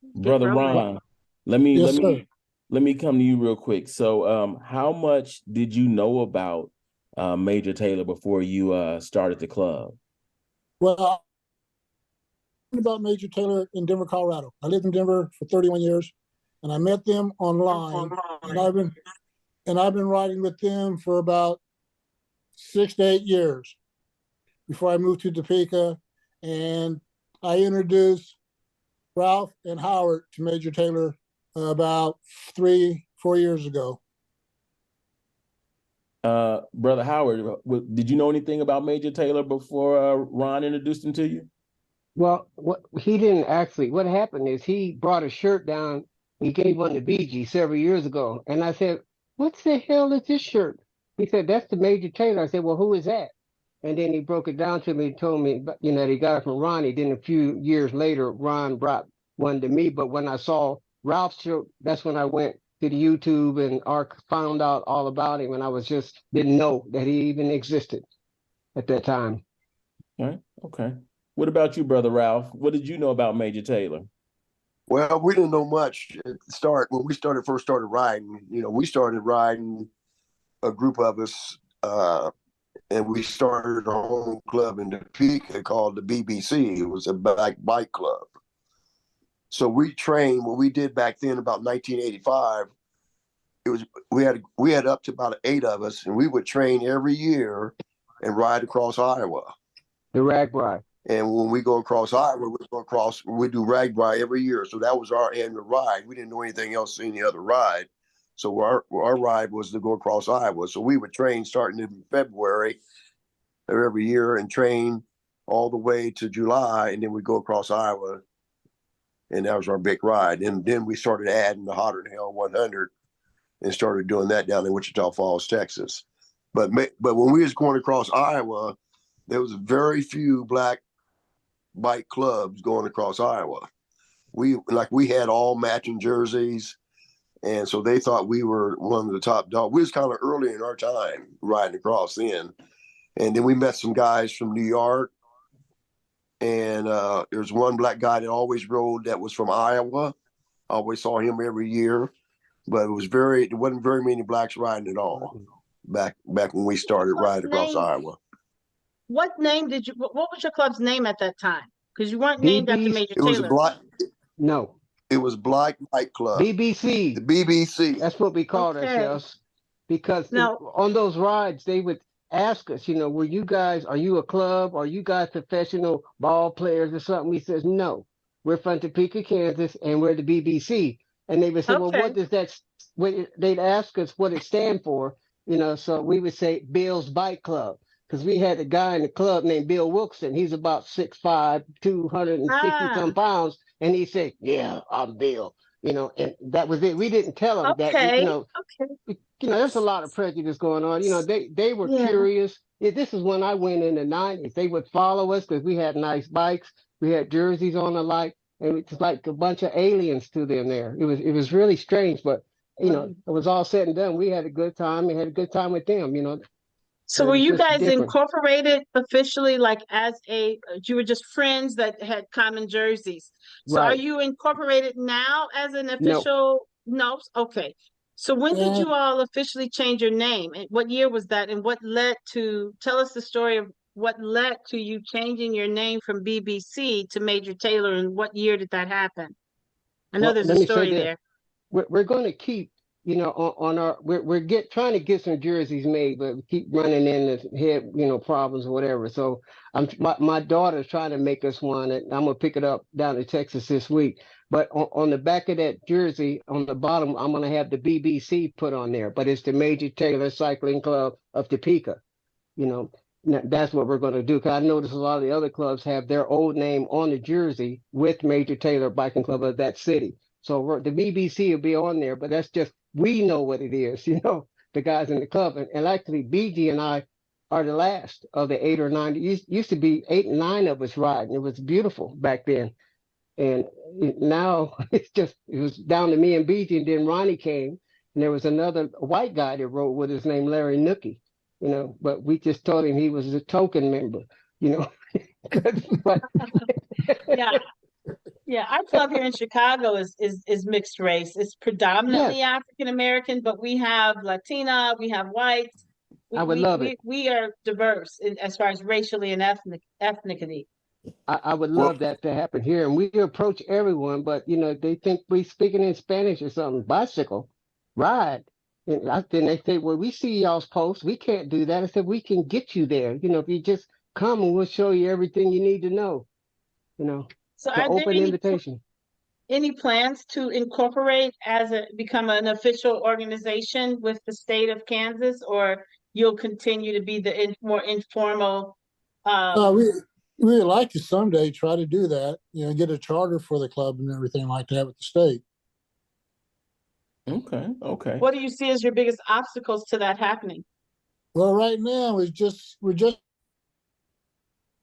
Brother Ron, let me Yes, let sir. me let me come to you real quick. So, how much did you know about Major Taylor before you started the club? Well, I learned about Major Taylor in Denver, Colorado. I lived in Denver for 31 years, and I met them online, and I've been riding with them for about 6 to 8 years before I moved to Topeka, and I introduced Ralph and Howard to Major Taylor about 3, 4 years ago. Brother Howard, did you know anything about Major Taylor before Ron introduced him to you? Well, what he didn't actually. What happened is he brought a shirt down. He gave one to BG several years ago, and I said, "What the hell is this shirt?" He said, "That's the Major Taylor." I said, "Well, who is that?" And then he broke it down to me, and told me, that he got it from Ronnie. Then a few years later, Ron brought one to me. But when I saw Ralph's shirt, that's when I went to the YouTube and found out all about him, and I was just didn't know that he even existed at that time. All right, okay. What about you, Brother Ralph? What did you know about Major Taylor? Well, we didn't know much at the start when we first started riding. We started riding, a group of us, and we started our own club in Topeka called the BBC. It was a bike club. So we trained. What we did back then, about 1985, it was we had up to about 8 of us, and we would train every year and ride across Iowa. The Rag Ride. And when we go across Iowa, we do Ragbri every year. So that was our annual ride. We didn't know anything else, any other ride. So our ride was to go across Iowa. So we would train starting in February of every year and train all the way to July. And then we go across Iowa. And that was our big ride. And then we started adding the Hotter Than Hell 100 and started doing that down in Wichita Falls, Texas. But when we was going across Iowa, there was very few black bike clubs going across Iowa. We had all matching jerseys, and so they thought we were one of the top dogs. We was kind of early in our time riding across then, and then we met some guys from New York, and there's one black guy that always rode that was from Iowa. I always saw him every year, but there wasn't very many blacks riding at all back when we started riding across Iowa. What name did you? What was your club's name at that time? Because you weren't named after BB's. Major It was a Taylor. black. No. It was Black Bike Club. BBC. The BBC. That's what we called Okay. ourselves. Because Now, on those rides, they would ask us, are you a club? Are you guys professional ball players or something? We says, no, we're from Topeka, Kansas, and we're the BBC. And they would say, well, okay, what does that, they'd ask us what it stand for, so we would say Bill's Bike Club. Because we had a guy in the club named Bill Wilson. He's about 6'5", 260 some ah, pounds. And he said, yeah, I'm Bill. And that was it. We didn't tell them that, okay, okay, there's a lot of prejudice going on. They were yeah, curious. This is when I went in the 90s. They would follow us because we had nice bikes. We had jerseys on alike. And it's like a bunch of aliens to them there. It was really strange, but it was all said and done. We had a good time. We had a good time with them, So but it were was you just guys different. incorporated officially, like as you were just friends that had common jerseys? So are Right. you incorporated now as an No. official? No. Okay. So when did And you all officially change your name? And what year was that? And what led to, tell us the story of what led to you changing your name from BBC to Major Taylor, and what year did that happen? I know Well, there's a let me say story this. there. We're going to keep, on our, we're trying to get some jerseys made, but we keep running into head, problems or whatever. So my daughter's trying to make us one, and I'm gonna pick it up down in Texas this week. But on the back of that jersey, on the bottom, I'm gonna have the BBC put on there, but it's the Major Taylor Cycling Club of Topeka. You know, that's what we're going to do. Because I notice a lot of the other clubs have their old name on the jersey with Major Taylor Biking Club of that city. So the BBC will be on there, but that's just, we know what it is, the guys in the club. And actually, BG and I are the last of the 8 or 9. Used to be 8 and 9 of us riding. It was beautiful back then. And now it was down to me and BG. And then Ronnie came, and there was another white guy that rode with us named Larry Nookie, but we just told him he was a token member, you know. but Yeah. Yeah, our club here in Chicago is mixed race. It's Yes, predominantly African American, but we have Latina, we have whites. I would love it. We are diverse as far as racially and ethnicity. I would Well, love that to happen here. And we approach everyone, but they think we speaking in Spanish or something. Bicycle, ride. And then they say, well, we see y'all's posts. We can't do that. I said, we can get you there. If you just come and we'll show you everything you need to know. You know, So the are there open invitation. any plans to incorporate become an official organization with the state of Kansas, or you'll continue to be the more informal? Uh, Um, we we would like to someday try to do that, get a charter for the club and everything like that with the state. Okay, okay. what do you see as your biggest obstacles to that happening? Well, right now we're just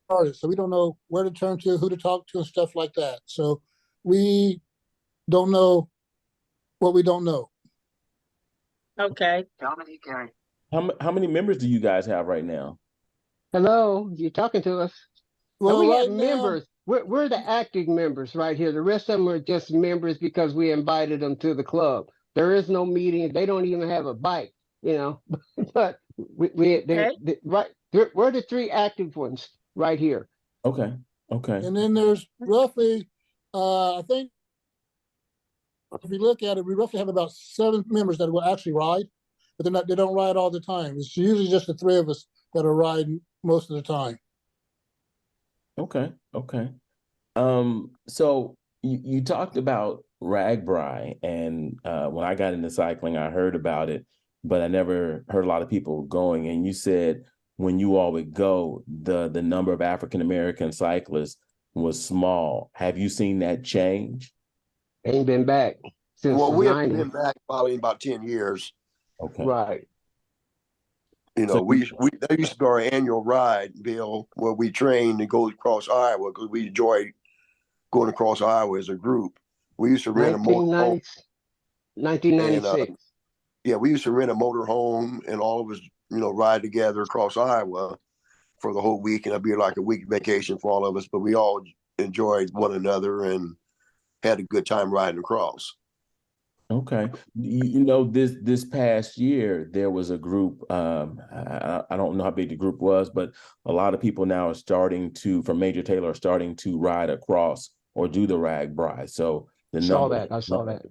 started, so we don't know where to turn to, who to talk to, and stuff like that. So we don't know what we don't know. Okay. How many members do you guys have right now? Hello, you're talking to us. And Well, we have right now, members. We're the active members right here. The rest of them are just members because we invited them to the club. There is no meeting. They don't even have a bike, but Okay. right. We're the three active ones right here. Okay, okay. and then there's roughly, I think, if you look at it, we roughly have about 7 members that will actually ride, but they don't ride all the time. It's usually just the 3 of us that are riding most of the time. Okay, okay. So you talked about Ragbri, and when I got into cycling, I heard about it, but I never heard a lot of people going. And you said when you all would go, the number of African American cyclists was small. Have you seen that change? Ain't been back since well, the we haven't been 90s. back probably in about 10 years. Okay. Right. So We that used to be our annual ride, Bill, where we trained to go across Iowa because we enjoyed going across Iowa as a group. We used to rent a motorhome, 1990, and 1996. yeah, we used to rent a motorhome, and all of us, ride together across Iowa for the whole week, and it'd be like a week vacation for all of us. But we all enjoyed one another and had a good time riding across. okay. This past year there was a group. I don't know how big the group was, but a lot of people now are starting to, from Major Taylor, are starting to ride across or do the Ragbri. So the Saw number. that. I saw that.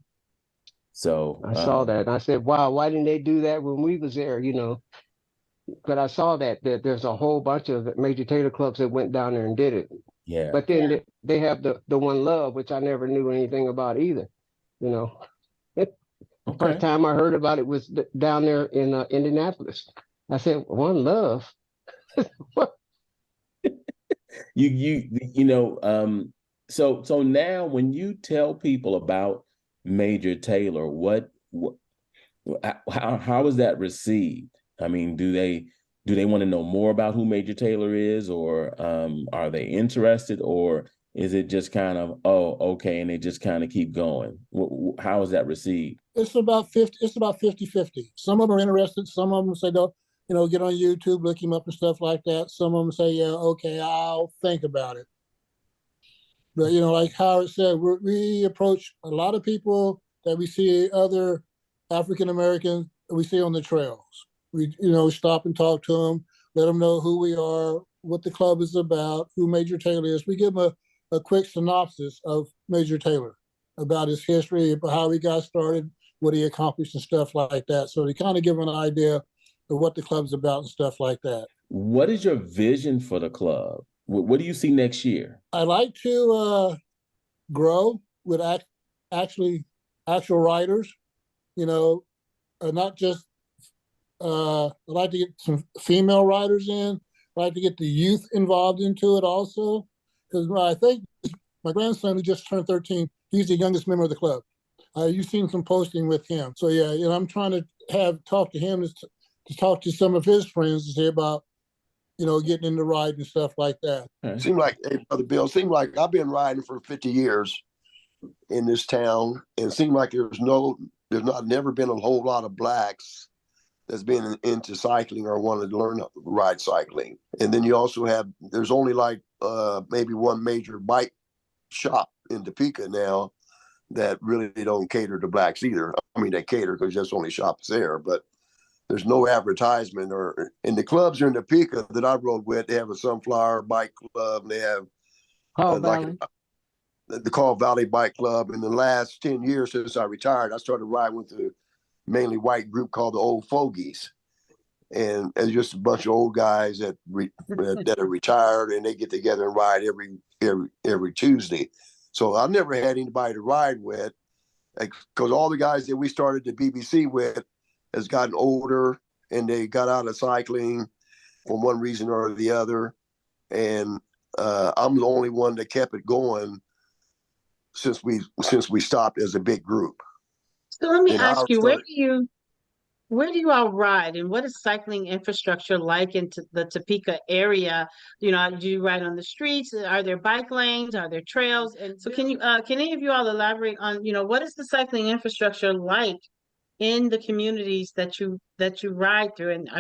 So I saw that. And I said, wow, why didn't they do that when we was there? But I saw that there's a whole bunch of Major Taylor clubs that went down there and did it. yeah. But then they have the One Love, which I never knew anything about either. Okay. First time I heard about it was down there in Indianapolis. I said, One Love. So now when you tell people about Major Taylor, how is that received? I mean, do they want to know more about who Major Taylor is, or are they interested, or is it just kind of, oh, okay, and they just kind of keep going? How is that received? It's about 50-50. Some of them are interested. Some of them say, "No, get on YouTube, look him up and stuff like that." Some of them say, "Yeah, okay, I'll think about it." But like Howard said, we approach a lot of people that we see, other African Americans we see on the trails. We stop and talk to them, let them know who we are, what the club is about, who Major Taylor is. We give them a quick synopsis of Major Taylor, about his history, about how he got started, what he accomplished and stuff like that. So they kind of give them an idea of what the club's about and stuff like that. What is your vision for the club? What do you see next year? I like to grow with actual riders, not just, I like to get some female riders in. I like to get the youth involved into it also, because I think my grandson, who just turned 13, he's the youngest member of the club. You've seen some posting with him. So yeah, I'm trying to talk to him to talk to some of his friends to say about, getting into ride and stuff like that. Okay. Seemed like, hey, Brother Bill, seemed like I've been riding for 50 years in this town, and it seemed like there's never been a whole lot of blacks that's been into cycling or wanted to learn how to ride cycling. And then you also there's only like maybe one major bike shop in Topeka now that really don't cater to blacks either. I mean, they cater because just only shops there, but there's no advertisement. Or in the clubs in Topeka that I rode with, they have a Sunflower Bike Club. And they have Call like Valley. the Call Valley Bike Club. In the last 10 years since I retired, I started riding with a mainly white group called the Old Fogies. And it's just a bunch of old guys that are retired, and they get together and ride every Tuesday. So I've never had anybody to ride with, because all the guys that we started the BBC with has gotten older, and they got out of cycling for one reason or the other. And I'm the only one that kept it going since we stopped as a big group. So let me And I ask you, started. where do you all ride, and what is cycling infrastructure like in the Topeka area? You know, do you ride on the streets? Are there bike lanes? Are there trails? And so can any of you all elaborate on, what is the cycling infrastructure like in the communities that you ride through? And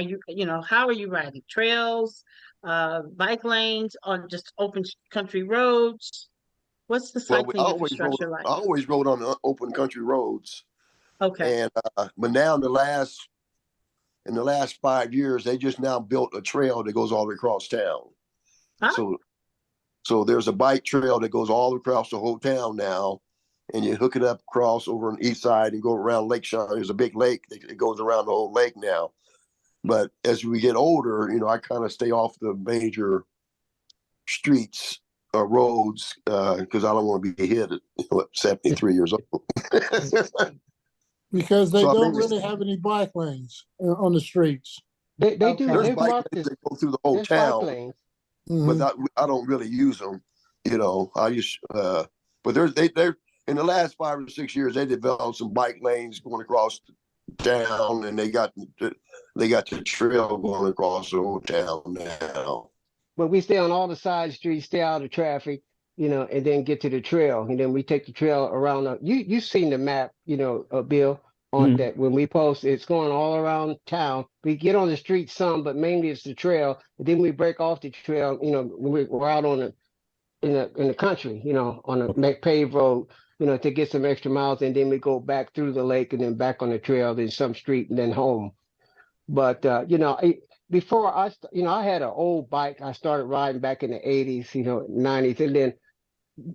how are you riding? Trails, bike lanes, on just open country roads? What's the Well, cycling infrastructure like? I always rode on the open country roads, Okay. and but now in the last 5 years, they just now built a trail that goes all the way across town. Huh? So there's a bike trail that goes all across the whole town now, and you hook it up across over on the east side and go around Lake Shawn. There's a big lake that goes around the whole lake now. But as we get older, I kind of stay off the major streets or roads because I don't want to be hit at 73 years old. Because they So I don't mean, really have any bike lanes on the streets. They do. Okay. there's They've bike marked lanes it. that go through the whole There's bike town, lanes. Mhm. but I don't really use them. I use, but they're in the last 5 or 6 years they developed some bike lanes going across town, and they got the trail going across the whole town now. But we stay on all the side streets, stay out of traffic, and then get to the trail. And then we take the trail around. You've seen the map, Bill, on Mhm. that when we post, it's going all around town. We get on the street some, but mainly it's the trail. And then we break off the trail, when we're out on in the country, on a paved road, to get some extra miles. And then we go back through the lake and then back on the trail, then some street and then home. But before I had an old bike. I started riding back in the 80s, 90s, and then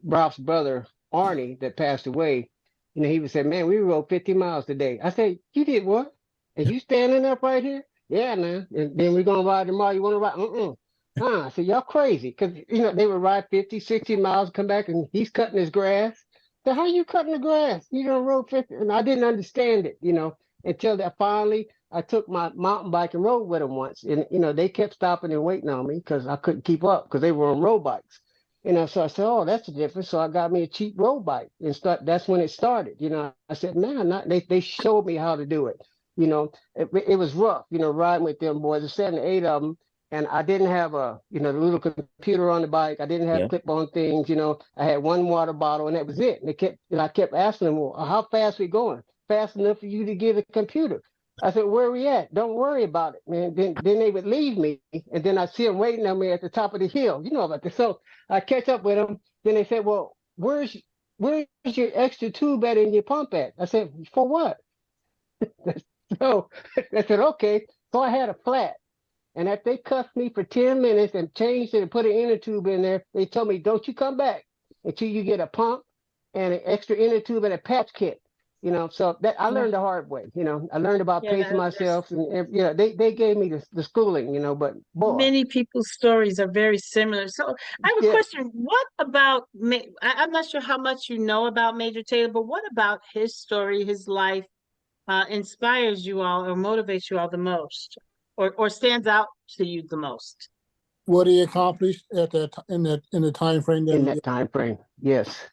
Ralph's brother Arnie that passed away, he would say, "Man, we rode 50 miles today." I said, "You did what? And you standing up right here?" "Yeah, man." "And then we're gonna ride tomorrow. You want to ride?" I said, "Y'all crazy," because they would ride 50, 60 miles, come back, and he's cutting his grass. So how you cutting the grass? You don't rode 50, and I didn't understand it, until that finally I took my mountain bike and rode with them once, and they kept stopping and waiting on me because I couldn't keep up because they were on road bikes. So I said, "Oh, that's the difference." So I got me a cheap road bike and that's when it started. I said, "Man, they showed me how to do it." It was rough, riding with them boys, there's 7 or 8 of them. And I didn't have the little computer on the bike. I didn't have Yeah. clip-on things. I had one water bottle and that was it. And I kept asking them, "Well, how fast we going?" "Fast enough for you to get a computer." I said, "Where we at? Don't worry about it, man." Then they would leave me, and then I see them waiting on me at the top of the hill. You know about this. So I catch up with them. Then they said, "Well, where's your extra tube at in your pump at?" I said, "For what?" So I said, "Okay." So I had a flat. And if they cussed me for 10 minutes and changed it and put an inner tube in there, they told me, "Don't you come back until you get a pump and an extra inner tube and a patch kit." So that I learned the hard way. I learned about Yeah, pacing myself, and they gave me the schooling. But boy, many people's stories are very similar. So I have a yes, question. What about, I'm not sure how much you know about Major Taylor, but what about his story, his life, inspires you all or motivates you all the most, or stands out to you the most? What he accomplished at that in the time frame that in he that did. time frame, yes.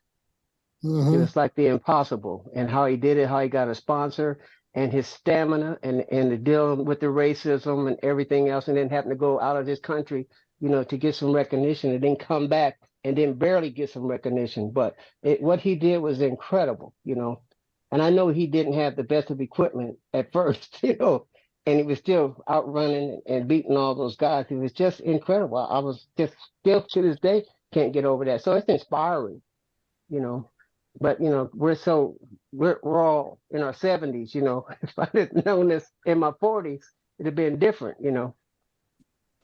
It Hmm. was like the impossible, and how he did it, how he got a sponsor, and his stamina, and the dealing with the racism and everything else, and then having to go out of this country, to get some recognition, and then come back and then barely get some recognition. But what he did was incredible, And I know he didn't have the best of equipment at first, and he was still outrunning and beating all those guys. It was just incredible. I was just still to this day can't get over that. So it's inspiring. But we're all in our 70s. If I had known this in my 40s, it'd have been different.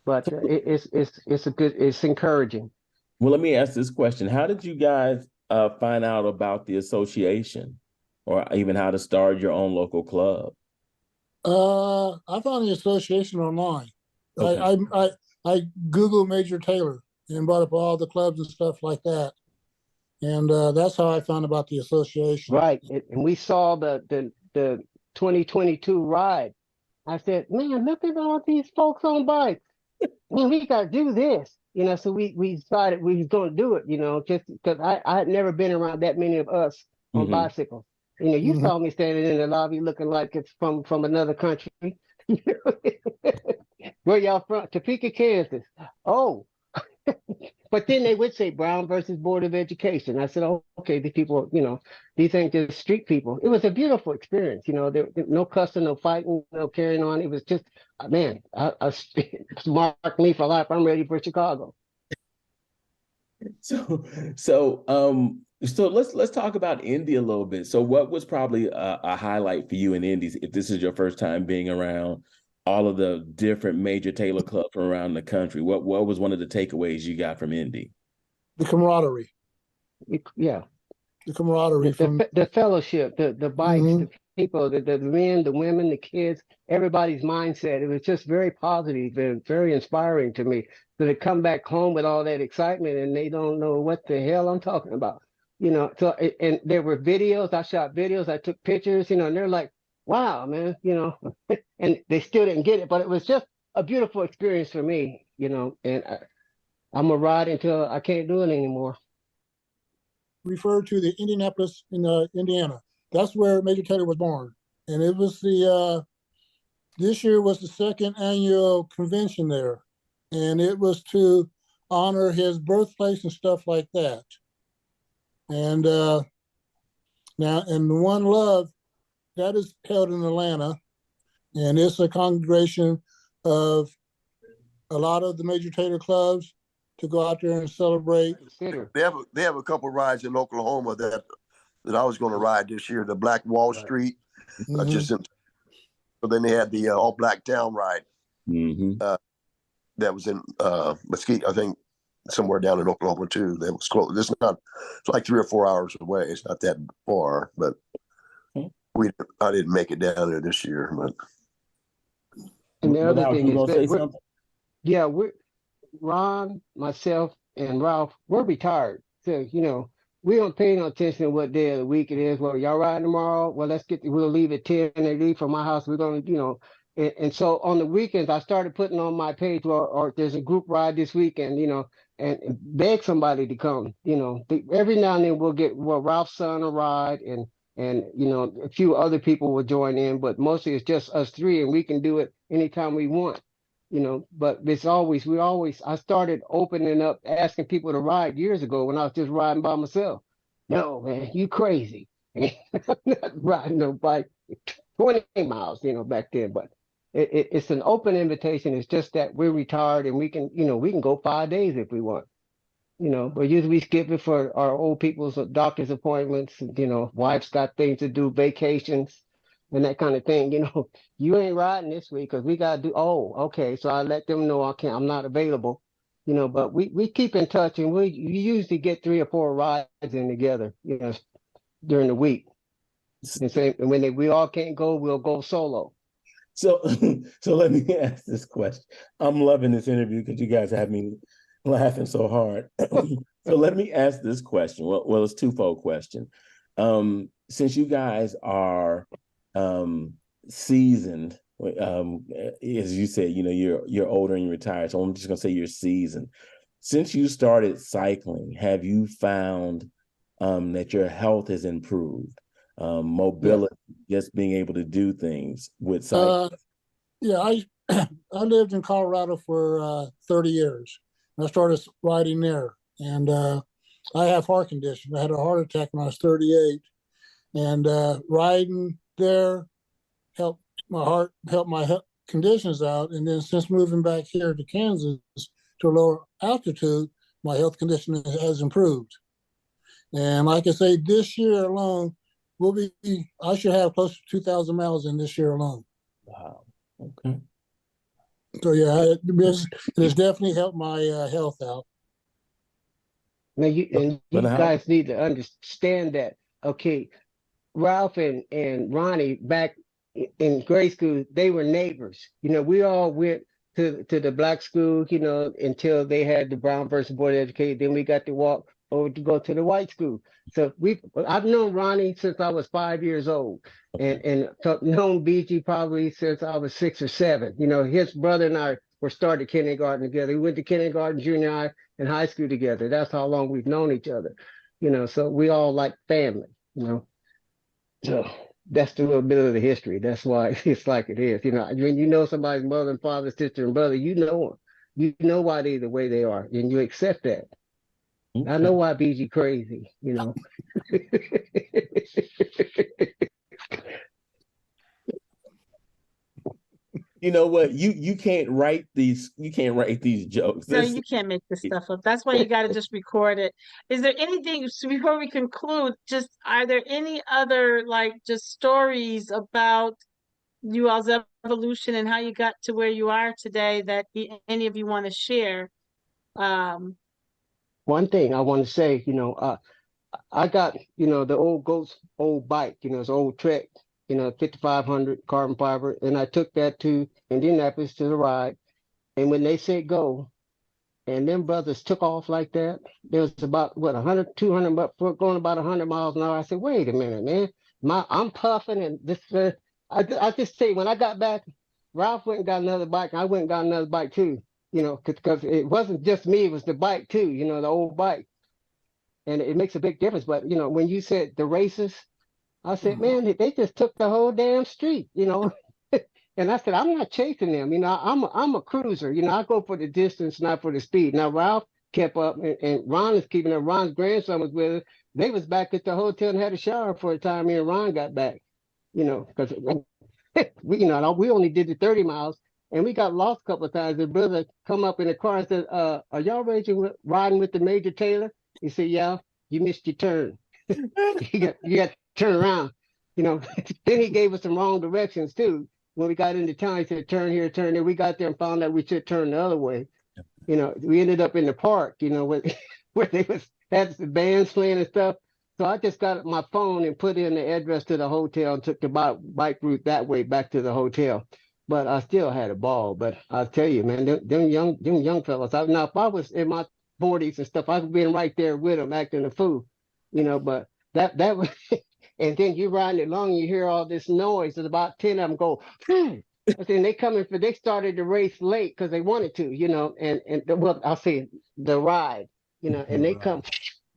But it's encouraging. Well, let me ask this question. How did you guys find out about the association or even how to start your own local club? I found the association online. Okay. I Googled Major Taylor and brought up all the clubs and stuff like that. And that's how I found about the association. Right. And we saw the 2022 ride. I said, man, look at all these folks on bikes. Man, we got to do this. So we decided we was going to do it, just because I had never been around that many of us on bicycles. You Mhm. saw me standing in the lobby looking like it's from another country. Where y'all from? Topeka, Kansas. Oh, but then they would say Brown versus Board of Education. I said, oh, okay, these people, these ain't just street people. It was a beautiful experience. There no cussing, no fighting, no carrying on. It was just, man, I mark me for life. I'm ready for Chicago. So let's talk about Indy a little bit. So what was probably a highlight for you in Indy if this is your first time being around all of the different major Taylor clubs from around the country? What was one of the takeaways you got from Indy? The camaraderie. Yeah. The camaraderie from the fellowship, the bikes, Mhm. the people, the men, the women, the kids, everybody's mindset. It was just very positive and very inspiring to me. So they come back home with all that excitement and they don't know what the hell I'm talking about. And there were videos, I shot videos, I took pictures, and they're like, wow, man, and they still didn't get it, but it was just a beautiful experience for me, and I'm gonna ride until I can't do it anymore. referred to the Indianapolis in Indiana. That's where Major Taylor was born, and it was this year was the second annual convention there, and it was to honor his birthplace and stuff like that. And now, and One Love that is held in Atlanta, and it's a congregation of a lot of the Major Taylor clubs to go out there and celebrate. They have a couple rides in Oklahoma that I was going to ride this year. The Black Wall Street, Mhm. so then they had the All Black Town ride that was in Mesquite, I think, somewhere down in Oklahoma too. That was close. It's like 3 or 4 hours away. It's not that far, but I didn't make it down there this year. But And the other Now, thing you is gonna that say something? we're Ron, myself, and Ralph, we're retired. So, we don't pay no attention to what day of the week it is. Well, y'all riding tomorrow? Well, we'll leave at 10 and they leave from my house. We're going to, and so on the weekends, I started putting on my page, or there's a group ride this weekend, and beg somebody to come, every now and then Ralph's son will ride and, a few other people will join in, but mostly it's just us three and we can do it anytime we want. But I started opening up, asking people to ride years ago when I was just riding by myself. No, man, you crazy. I'm not riding no bike 20 miles, back then. But it's an open invitation. It's just that we're retired and we can go 5 days if we want. But usually we skip it for our old people's doctor's appointments. Wives got things to do, vacations and that kind of thing. You ain't riding this week because we got to do, oh, okay. So I let them know I'm not available, but we keep in touch and we usually get 3 or 4 rides in together, during the week. And when we all can't go, we'll go solo. So, so let me ask this question. I'm loving this interview because you guys have me laughing so hard. So let me ask this question. Well, it's twofold question. Since you guys are seasoned, as you said, you're older and you're retired. So I'm just gonna say you're seasoned. Since you started cycling, have you found that your health has improved? Mobility, just being able to do things with cycling. Yeah, I lived in Colorado for 30 years. I started riding there, and I have heart condition. I had a heart attack when I was 38, and riding there helped my heart, helped my health conditions out. And then since moving back here to Kansas to a lower altitude, my health condition has improved. And like I say, this year alone, I should have close to 2,000 miles in this year alone. Wow. Okay. So yeah, it has definitely helped my health out. Now you But how? guys need to understand that. Okay, Ralph and Ronnie back in grade school, they were neighbors. We all went to the black school, until they had the Brown versus Board of Education. Then we got to walk over to go to the white school. So I've known Ronnie since I was 5 years old, and known BG probably since I was 6 or 7. His brother and I were started kindergarten together. We went to kindergarten, junior high, and high school together. That's how long we've known each other. So we all like family. So that's the little bit of the history. That's why it's like it is. When you know somebody's mother and father, sister and brother, you know them. You know why they the way they are, and you accept that. I know why BG crazy. You know what? You can't write these. You can't write these jokes. No, you can't make this stuff up. That's why you got to just record it. Is there anything, so before we conclude, just are there any other like just stories about you all's evolution and how you got to where you are today that any of you want to share? One thing I want to say, I got, the old Goat's old bike, it's old Trek, 5500 carbon fiber, and I took that to Indianapolis to the ride. And when they said go, and them brothers took off like that, there was about, 100, 200, going about 100 miles an hour. I said, wait a minute, man. I'm puffing, and this, I just say, when I got back, Ralph went and got another bike, and I went and got another bike too, because it wasn't just me, it was the bike too, the old bike. And it makes a big difference. But, when you said the races, I said, man, they just took the whole damn street, And I said, I'm not chasing them. I'm a cruiser. I go for the distance, not for the speed. Now, Ralph kept up, and Ron is keeping up. Ron's grandson was with us. They was back at the hotel and had a shower for a time. Me and Ron got back, because we only did the 30 miles, and we got lost a couple of times. The brother come up in the car and said, are y'all riding with the Major Taylor? He said, yeah, you missed your turn. you got to turn around. Then he gave us some wrong directions too. When we got into town, he said, turn here, turn there. We got there and found out we should turn the other way. We ended up in the park, where they had the bands playing and stuff. So I just got my phone and put in the address to the hotel and took the bike route that way back to the hotel. But I still had a ball. But I'll tell you, man, them young fellas. Now, if I was in my 40s and stuff, I've been right there with them acting a fool, But that was. And then you riding it along, you hear all this noise. There's about 10 of them go, and then they started the race late because they wanted to, well, I'll say the ride, and they come,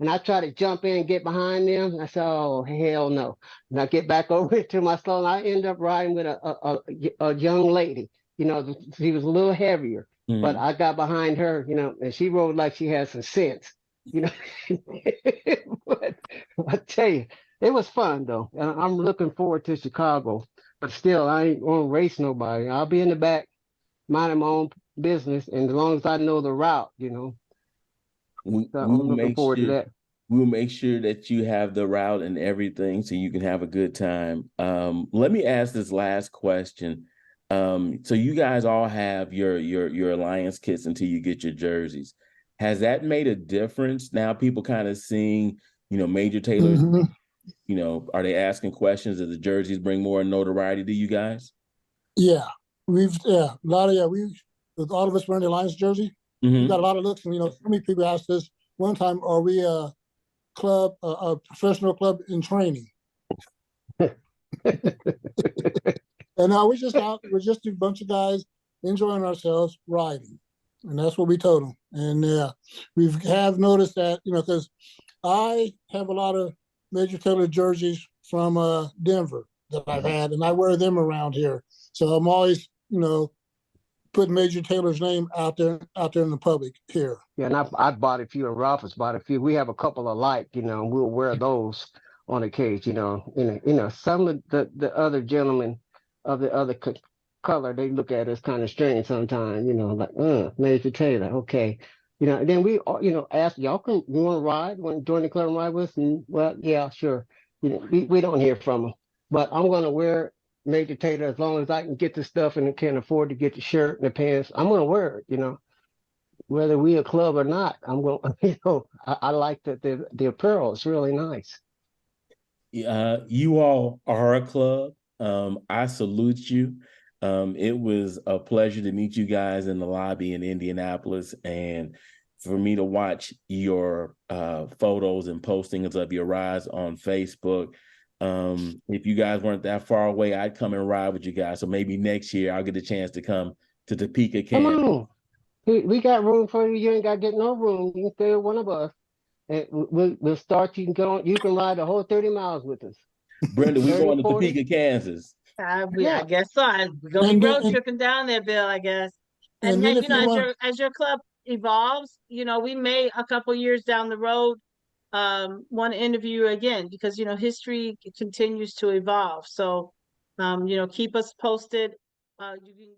and I try to jump in and get behind them. I said, oh, hell no. And I get back over to my slow, and I end up riding with a young lady, she was a little heavier, but I got behind her, and she rode like she had some sense, But I tell you, it was fun though. I'm looking forward to Chicago, but still, I ain't gonna race nobody. I'll be in the back, minding my own business, and as long as I know the route, so I'm looking forward to that. We'll make sure that you have the route and everything, so you can have a good time. Let me ask this last question. So you guys all have your Alliance kits until you get your jerseys. Has that made a difference? Now people kind of seeing, Major Taylor's. Are they asking questions? Does the jerseys bring more notoriety to you guys? Yeah, with all of us wearing the Alliance jersey. We got a lot of looks, and so many people asked us one time, "Are we a club, a professional club in training?" And now we're just a bunch of guys enjoying ourselves riding, and that's what we told them. And we have noticed that, because I have a lot of Major Taylor jerseys from Denver that I've had, and I wear them around here. So I'm always, putting Major Taylor's name out there in the public here. Yeah, and I bought a few, and Ralph has bought a few. We have a couple alike, and we'll wear those on occasion. Some of the other gentlemen of the other color, they look at us kind of strange sometimes. Like, Major Taylor, okay. You know, and then we, ask y'all you want to ride, want to join the club and ride with us? And well, yeah, sure. You know, we don't hear from them, but I'm going to wear Major Taylor as long as I can get the stuff and can afford to get the shirt and the pants. I'm going to wear it, whether we a club or not. I'm going, I like the apparel. It's really nice. You all are a club. I salute you. It was a pleasure to meet you guys in the lobby in Indianapolis, and for me to watch your photos and postings of your rides on Facebook. If you guys weren't that far away, I'd come and ride with you guys. So maybe next year I'll get a chance to come to Topeka, Come Kansas. on. We got room for you. You ain't got to get no room. You can stay with one of us. And we'll start. You can go. You can ride the whole 30 miles with us. Brenda, we're 30, going to 40. Topeka, Kansas. I Yeah. guess so. We're gonna be And road then, tripping down there, Bill, I guess. And and then then, if you want, as your club evolves, we may a couple years down the road want to interview you again because history continues to evolve. So keep us posted. You can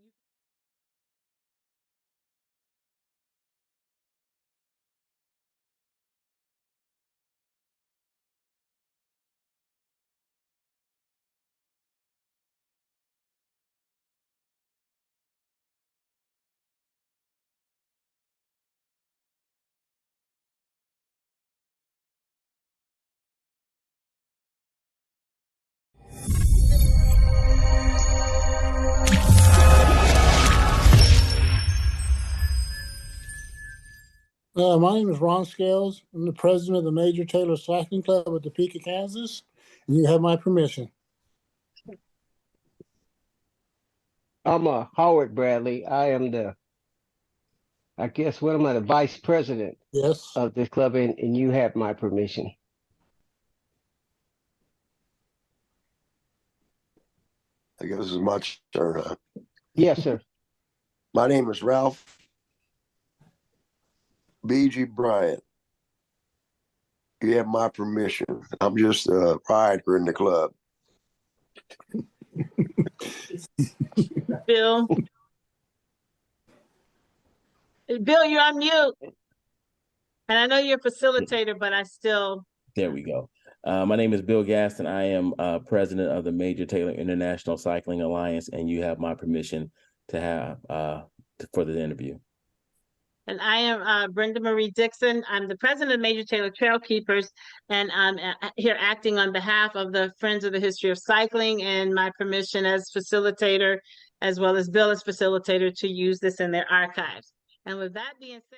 my name is Ron Scales. I'm the president of the Major Taylor Cycling Club at Topeka, Kansas, and you have my permission. I'm Howard Bradley. I guess, what am I, the vice president Yes. of this club, and you have my permission. I guess it's my turn. Yes, sir. My name is Ralph B.G. Bryant. You have my permission. I'm just a rider in the club. Bill. Bill, you're on mute. And I know you're a facilitator, but I still. There we go. My name is Bill Gaston. I am president of the Major Taylor International Cycling Alliance, and you have my permission to have for the interview. And I am Brenda Marie Dixion. I'm the president of Major Taylor Trail Keepers, and I'm here acting on behalf of the Friends of the History of Cycling, and my permission as facilitator, as well as Bill as facilitator, to use this in their archives. And with that being said,